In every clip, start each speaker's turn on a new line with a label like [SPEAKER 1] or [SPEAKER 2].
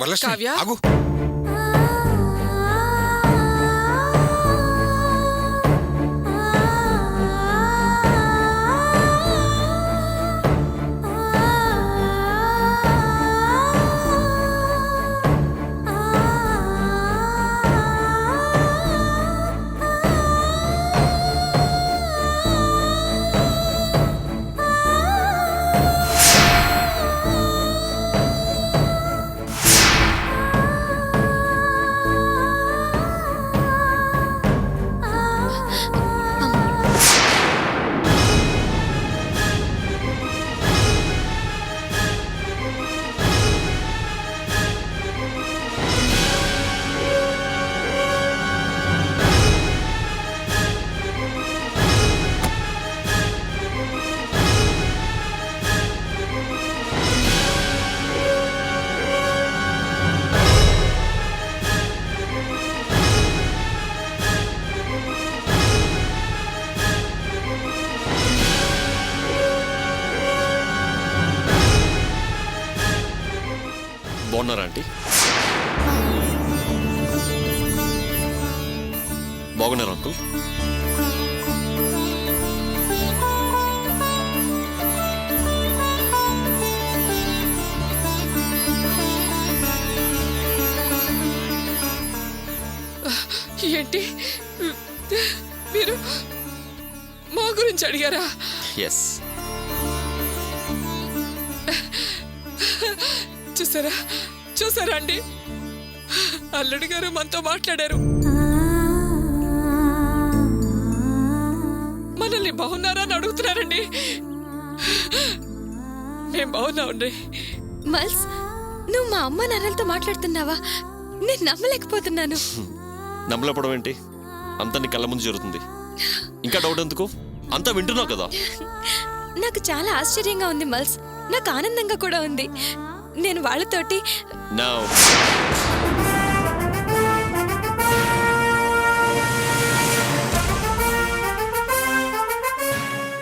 [SPEAKER 1] వరలక్ష్మి
[SPEAKER 2] కావ్య?
[SPEAKER 1] ఆగు.
[SPEAKER 3] బాగున్నారా ఆంటీ? బాగున్నారా అంకుల్?
[SPEAKER 2] ఏంటి మీరు మా గురించి అడిగారా?
[SPEAKER 3] ఎస్.
[SPEAKER 2] చూసారా అండి, అల్లుడి గారు మనతో మాట్లాడారు. మనల్ని బాగున్నారా అని అడుగుతున్నారండి. మేం బాగున్నామండి.
[SPEAKER 4] మల్స్, నువ్వు మా అమ్మ నాన్నలతో మాట్లాడుతున్నావా? నేను నమ్మలేకపోతున్నాను.
[SPEAKER 3] నమ్మలేపడం ఏంటి? అంతా నీ కళ్ళ ముందు జరుగుతుంది. ఇంకా డౌట్ ఎందుకు? అంతా వింటున్నావు కదా.
[SPEAKER 4] నాకు చాలా ఆశ్చర్యంగా ఉంది మల్స్, నాకు ఆనందంగా కూడా ఉంది. నేను వాళ్ళతోటి
[SPEAKER 3] no.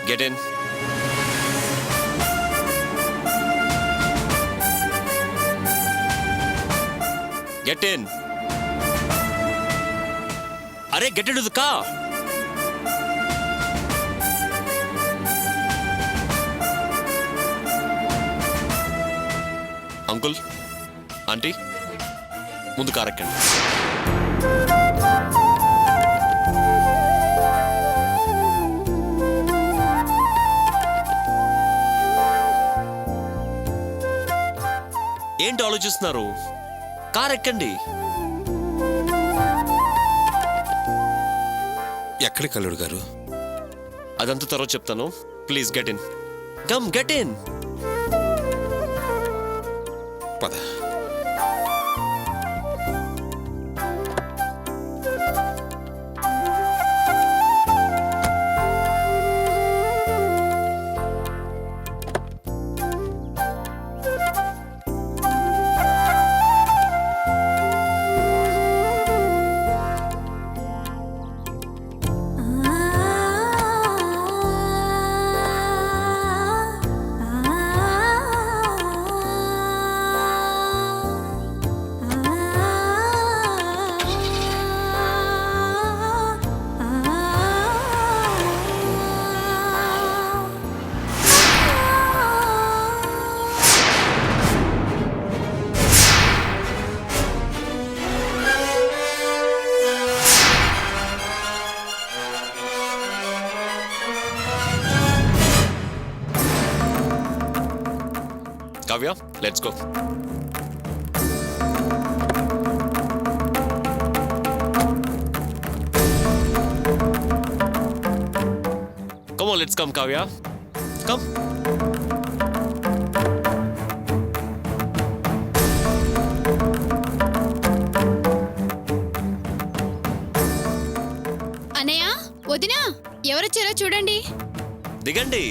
[SPEAKER 3] Get in. Get in. అరే get in to the car. Uncle, aunty, ముందు కార్ ఎక్కండి. ఏంటి ఆలోచిస్తున్నారు? కార్ ఎక్కండి.
[SPEAKER 1] ఎక్కడికి అల్లుడు గారు?
[SPEAKER 3] అదంతా తర్వాత చెప్తాను. Please get in. Come get in.
[SPEAKER 1] పద.
[SPEAKER 3] Kavya, let's go. Come on, let's come, Kavya. Come.
[SPEAKER 5] అనయ్య, వదినా, ఎవరొచ్చారో చూడండి.
[SPEAKER 3] దిగండి.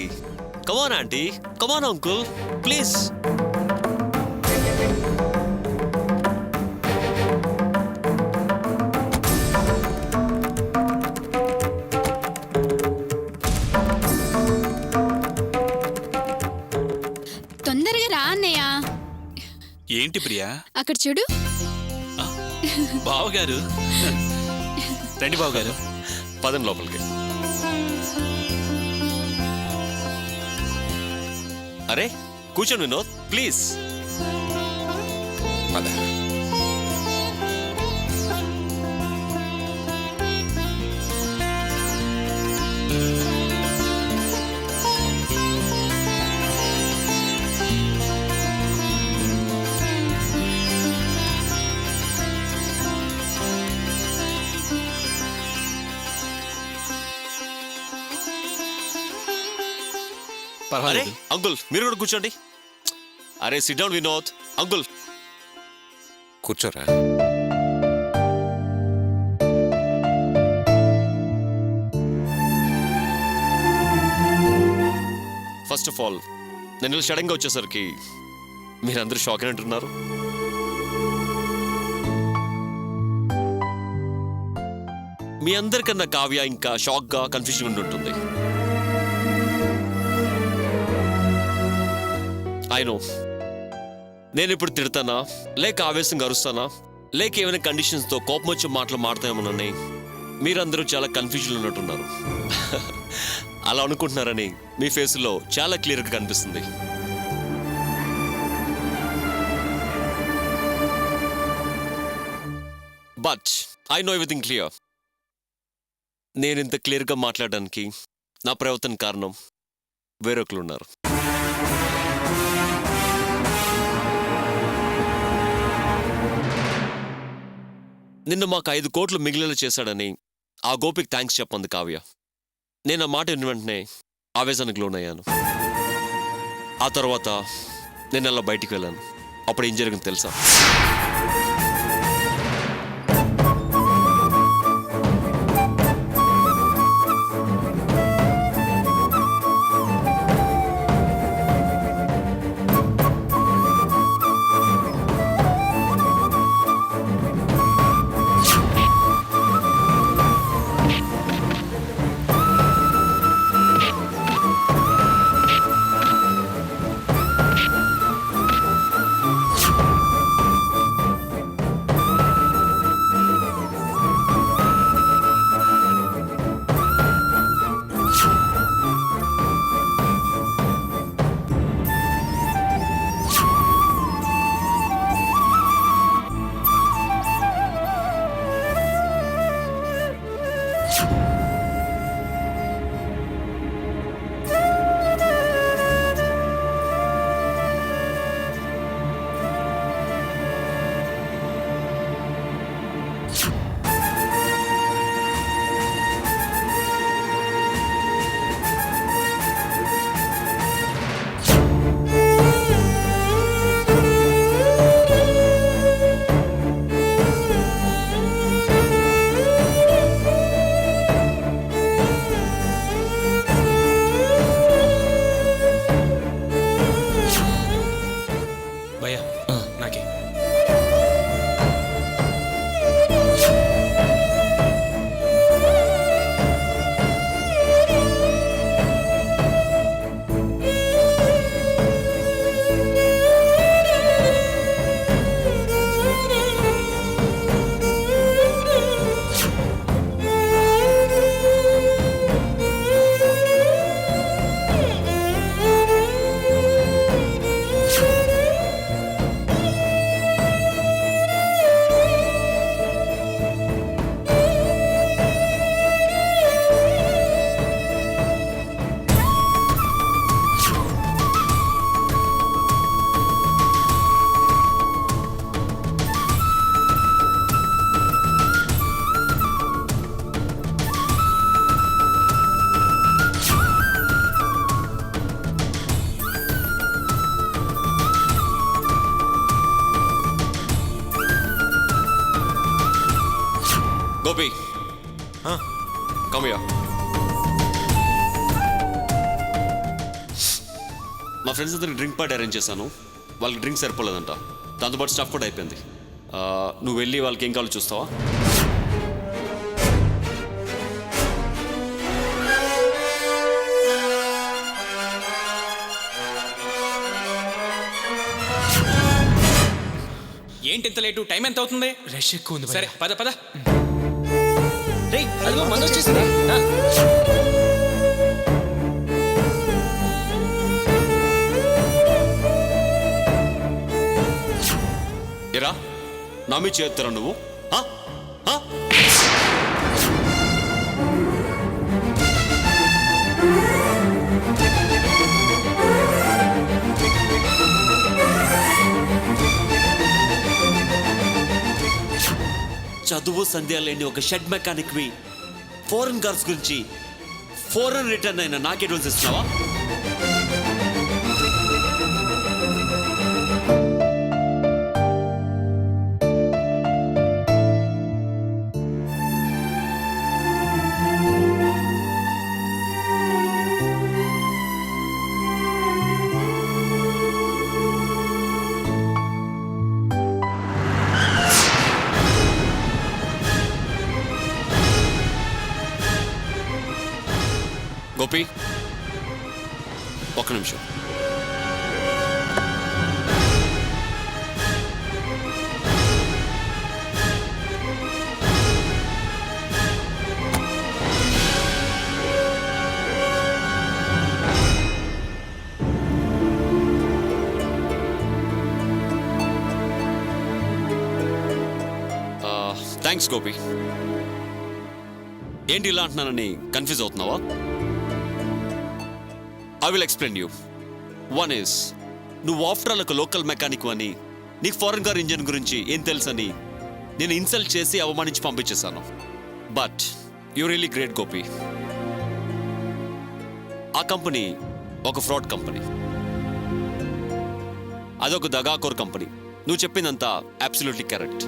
[SPEAKER 3] Come on, auntie. Come on, uncle. Please.
[SPEAKER 5] తొందరగా రా అన్నయ్య.
[SPEAKER 6] ఏంటి ప్రియా?
[SPEAKER 5] అక్కడ చూడు.
[SPEAKER 6] బావగారు రండి బావగారు.
[SPEAKER 3] పదండి లోపలికి. అరే కూర్చోండి వినోద్ ప్లీజ్.
[SPEAKER 1] పద.
[SPEAKER 3] అరే
[SPEAKER 6] పర్వాలేదు.
[SPEAKER 3] అంకుల్ మీరు కూడా కూర్చోండి. అరే సిట్ డౌన్ వినోద్. అంకుల్
[SPEAKER 1] కూర్చోరా.
[SPEAKER 3] ఫస్ట్ ఆఫ్ ఆల్ నేను ఇలా సడన్గా వచ్చేసరికి మీరందరూ షాక్ అంటున్నారు. మీ అందరికన్నా కావ్య ఇంకా షాక్గా కన్ఫ్యూజన్ ఉండి ఉంటుంది. ఐ నో నేను ఇప్పుడు తిడతానా, లేక ఆవేశంగా అరుస్తానా, లేక ఏమైనా కండిషన్స్తో కోపం వచ్చే మాటలు మాడతామోనని మీరందరూ చాలా కన్ఫ్యూజన్ ఉన్నట్టున్నారు. అలా అనుకుంటున్నారని మీ ఫేస్లో చాలా క్లియర్గా కనిపిస్తుంది. But I know everything clear. నేను ఇంత క్లియర్గా మాట్లాడడానికి నా ప్రవర్తన కారణం వేరొకరు ఉన్నారు. నిన్న మాకు 5 కోట్లు మిగిలేలా చేశాడని ఆ గోపికి థ్యాంక్స్ చెప్పంది కావ్య. నేను ఆ మాట విన్న వెంటనే ఆవేశానికి లోనయ్యాను. ఆ తర్వాత నేను అలా బయటికి వెళ్ళాను. అప్పుడు ఏం జరిగింది తెలుసా?
[SPEAKER 6] భయ్యా నాకే. గోపి కమయా. మా ఫ్రెండ్స్ అందరికి డ్రింక్ పార్టీ అరేంజ్ చేశాను. వాళ్ళకి డ్రింక్ సరిపోలేదంట. దాంతోపాటు స్టఫ్ కూడా అయిపోయింది. నువ్వు వెళ్ళి వాళ్ళకి ఏం కావాలో చూస్తావా?
[SPEAKER 7] ఏంటి ఇంత లేటు? టైం ఎంత అవుతుంది?
[SPEAKER 8] రష్ ఎక్కువ ఉంది
[SPEAKER 7] సరే పద పద.
[SPEAKER 8] రేయ్ అదిగో మందు వచ్చేసింది.
[SPEAKER 6] ఎరా నా మీద చేస్తారా నువ్వు? ఆ? ఆ? చదువు సంధ్య లేని ఒక షెడ్ మెకానిక్వి ఫారెన్ కార్స్ గురించి ఫారెన్ రిటర్న్ అయినా నాకు అడ్వాన్స్ ఇస్తున్నావా? గోపి ఒక్క నిమిషం. థ్యాంక్స్ గోపి. ఏంటి ఇలా అంటున్నానని కన్ఫ్యూజ్ అవుతున్నావా? I will explain you. One is, నువ్వు ఆఫ్టర్ ఆల్ ఒక లోకల్ మెకానిక్ అని, నీకు ఫారెన్ కార్ ఇంజన్ గురించి ఏం తెలుసని నేను ఇన్సల్ట్ చేసి అవమానించి పంపించేశాను. But you really great Gopi. ఆ కంపెనీ ఒక ఫ్రాడ్ కంపెనీ, అదొక దగాకోర్ కంపెనీ. నువ్వు చెప్పిందంతా అబ్సల్యూట్లీ కరెక్ట్.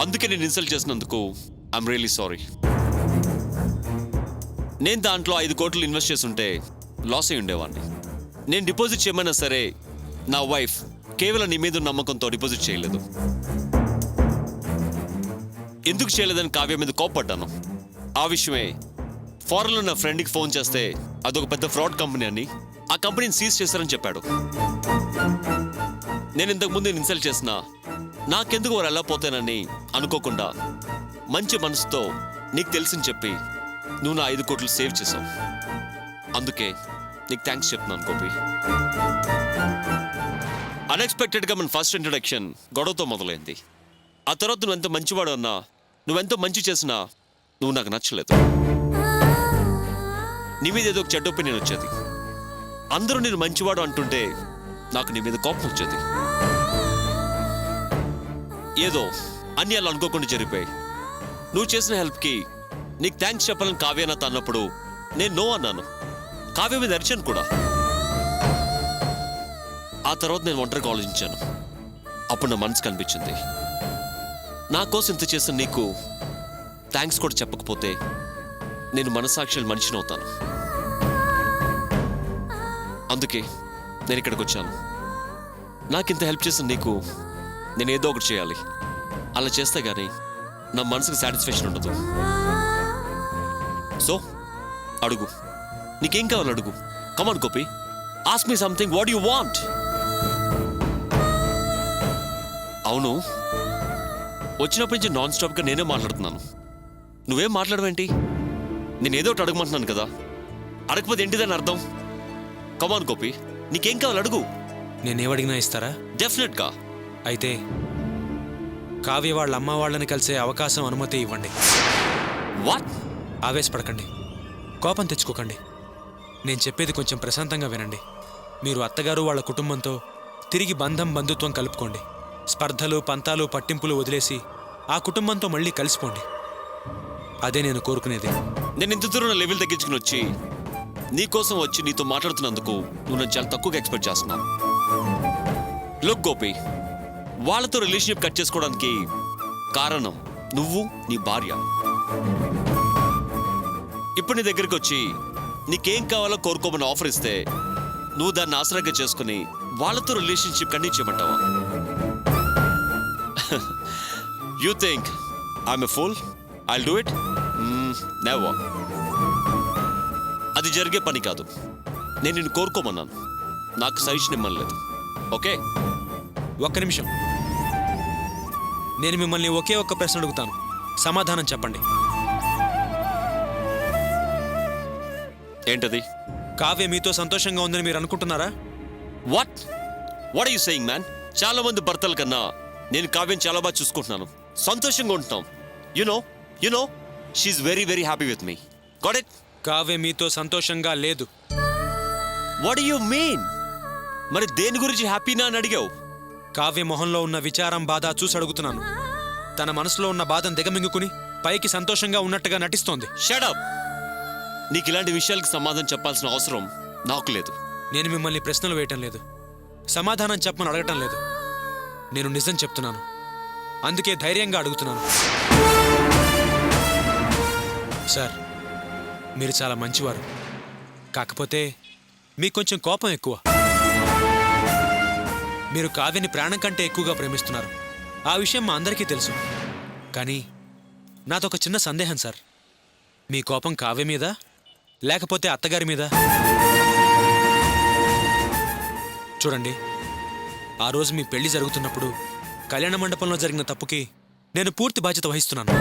[SPEAKER 6] అందుకే నేను ఇన్సల్ట్ చేసినందుకు ఐఎమ్ రియలీ సారీ. నేను దాంట్లో 5 కోట్లు ఇన్వెస్ట్ చేస్తుంటే లాస్ అయి ఉండేవాడిని. నేను డిపాజిట్ చేయమన్నా సరే నా వైఫ్ కేవలం నీ మీద నమ్మకంతో డిపాజిట్ చేయలేదు. ఎందుకు చేయలేదని కావ్య మీద కోప్పడ్డాను. ఆ విషయమే ఫారెన్లో నా ఫ్రెండ్కి ఫోన్ చేస్తే అదొక పెద్ద ఫ్రాడ్ కంపెనీ అని, ఆ కంపెనీని సీజ్ చేశారని చెప్పాడు. నేను ఇంతకుముందు ఇన్సల్ట్ చేసిన నాకెందుకు వారు ఎలా పోతానని అనుకోకుండా మంచి మనసుతో నీకు తెలిసింది చెప్పి నువ్వు నా 5 కోట్లు సేవ్ చేసావు. అందుకే నీకు థ్యాంక్స్ చెప్తున్నాను గోపి. అన్ఎక్స్పెక్టెడ్గా మన ఫస్ట్ ఇంట్రడక్షన్ గొడవతో మొదలైంది. ఆ తర్వాత నువ్వెంత మంచివాడు అన్నా, నువ్వెంత మంచి చేసినా నువ్వు నాకు నచ్చలేదు. నీ మీద ఏదో ఒక చెడ్డ ఒపీనియన్ వచ్చేది. అందరూ నేను మంచివాడు అంటుంటే నాకు నీ మీద కోపం వచ్చేది. ఏదో అన్నీ అలా అనుకోకుండా జరిగిపోయి నువ్వు చేసిన హెల్ప్కి నీకు థ్యాంక్స్ చెప్పాలని కావ్య నాతో అన్నప్పుడు నేను నో అన్నాను. కావ్య మీద అరిచాను కూడా. ఆ తర్వాత నేను ఒంటరిగా ఆలోచించాను. అప్పుడు నా మనసు కనిపించింది, నా కోసం ఇంత చేసిన నీకు థ్యాంక్స్ కూడా చెప్పకపోతే నేను మనస్సాక్షి మనిషిని అవుతాను. అందుకే నేను ఇక్కడికి వచ్చాను. నాకింత హెల్ప్ చేసిన నీకు నేను ఏదో ఒకటి చేయాలి. అలా చేస్తే గానీ నా మనసుకు సాటిస్ఫాక్షన్ ఉండదు. సో అడుగు, నీకేం కావాలి అడుగు. Come on Gopi, ask me something. What you want? అవును, వచ్చినప్పటి నుంచి నాన్ స్టాప్గా నేనే మాట్లాడుతున్నాను. నువ్వేం మాట్లాడవేంటి? నేను ఏదో ఒకటి అడగమంటున్నాను కదా. అడగకపోతే ఏంటిదని అర్థం? కమాన్ గోపి, నీకేం కావాలి అడుగు.
[SPEAKER 8] నేనేమడిగినా ఇస్తారా?
[SPEAKER 6] డెఫినెట్గా.
[SPEAKER 8] అయితే కావ్య వాళ్ళ అమ్మ వాళ్ళని కలిసే అవకాశం, అనుమతి ఇవ్వండి.
[SPEAKER 6] వాట్?
[SPEAKER 8] ఆవేశపడకండి, కోపం తెచ్చుకోకండి. నేను చెప్పేది కొంచెం ప్రశాంతంగా వినండి. మీరు అత్తగారు వాళ్ళ కుటుంబంతో తిరిగి బంధం, బంధుత్వం కలుపుకోండి. స్పర్ధలు, పంతాలు, పట్టింపులు వదిలేసి ఆ కుటుంబంతో మళ్ళీ కలిసిపోండి. అదే నేను కోరుకునేది.
[SPEAKER 6] నేను ఇంత దూరం లెవెల్ తగ్గించుకుని వచ్చి నీకోసం వచ్చి నీతో మాట్లాడుతున్నందుకు నువ్వు నన్ను చాలా తక్కువగా ఎక్స్పెక్ట్ చేస్తున్నావు. లుక్ గోపి, వాళ్ళతో రిలేషన్షిప్ కట్ చేసుకోవడానికి కారణం నువ్వు, నీ భార్య. ఇప్పుడు నీ దగ్గరికి వచ్చి నీకేం కావాలో కోరుకోమని ఆఫర్ ఇస్తే నువ్వు దాన్ని ఆసరాగా చేసుకుని వాళ్ళతో రిలేషన్షిప్ కంటిన్యూ చేయమంటావా? You think I'm a fool? I'll do it? Never. అది జరిగే పని కాదు. నేను నిన్ను కోరుకోమన్నాను, నాకు సజెషన్ ఇమ్మలేదు. ఓకే,
[SPEAKER 8] ఒక్క నిమిషం. నేను మిమ్మల్ని ఒకే ఒక్క ప్రశ్న అడుగుతాను, సమాధానం చెప్పండి.
[SPEAKER 3] ఏంటది?
[SPEAKER 8] కావ్య మీతో సంతోషంగా ఉందని మీరు అనుకుంటున్నారా?
[SPEAKER 3] What are you saying man? చాలా మంది భర్తల కన్నా నేను కావ్యం చాలా బాగా చూసుకుంటున్నాను, సంతోషంగా ఉంటున్నాం. You know she very very happy with me. Got it?
[SPEAKER 8] Kavya మీతో సంతోషంగా లేదు.
[SPEAKER 3] What you mean? మరి దేని గురించి హ్యాపీనా అని అడిగావు?
[SPEAKER 8] కావ్య మొహంలో ఉన్న విచారం, బాధ చూసి అడుగుతున్నాను. తన మనసులో ఉన్న బాధను దిగమింగుకుని పైకి సంతోషంగా ఉన్నట్టుగా నటిస్తోంది.
[SPEAKER 3] Shut up! నీకు ఇలాంటి విషయాలకి సమాధానం చెప్పాల్సిన అవసరం నాకు లేదు.
[SPEAKER 8] నేను మిమ్మల్ని ప్రశ్నలు వేయటం లేదు, సమాధానం చెప్పమని అడగటం లేదు. నేను నిజం చెప్తున్నాను, అందుకే ధైర్యంగా అడుగుతున్నాను. సార్, మీరు చాలా మంచివారు, కాకపోతే మీకు కొంచెం కోపం ఎక్కువ. మీరు కావ్యని ప్రాణం కంటే ఎక్కువగా ప్రేమిస్తున్నారు. ఆ విషయం మా అందరికీ తెలుసు. కానీ నాదొక చిన్న సందేహం సార్. మీ కోపం కావ్య మీద లేకపోతే అత్తగారి మీద? చూడండి, ఆ రోజు మీ పెళ్లి జరుగుతున్నప్పుడు కళ్యాణ మండపంలో జరిగిన తప్పుకి నేను పూర్తి బాధ్యత వహిస్తున్నాను.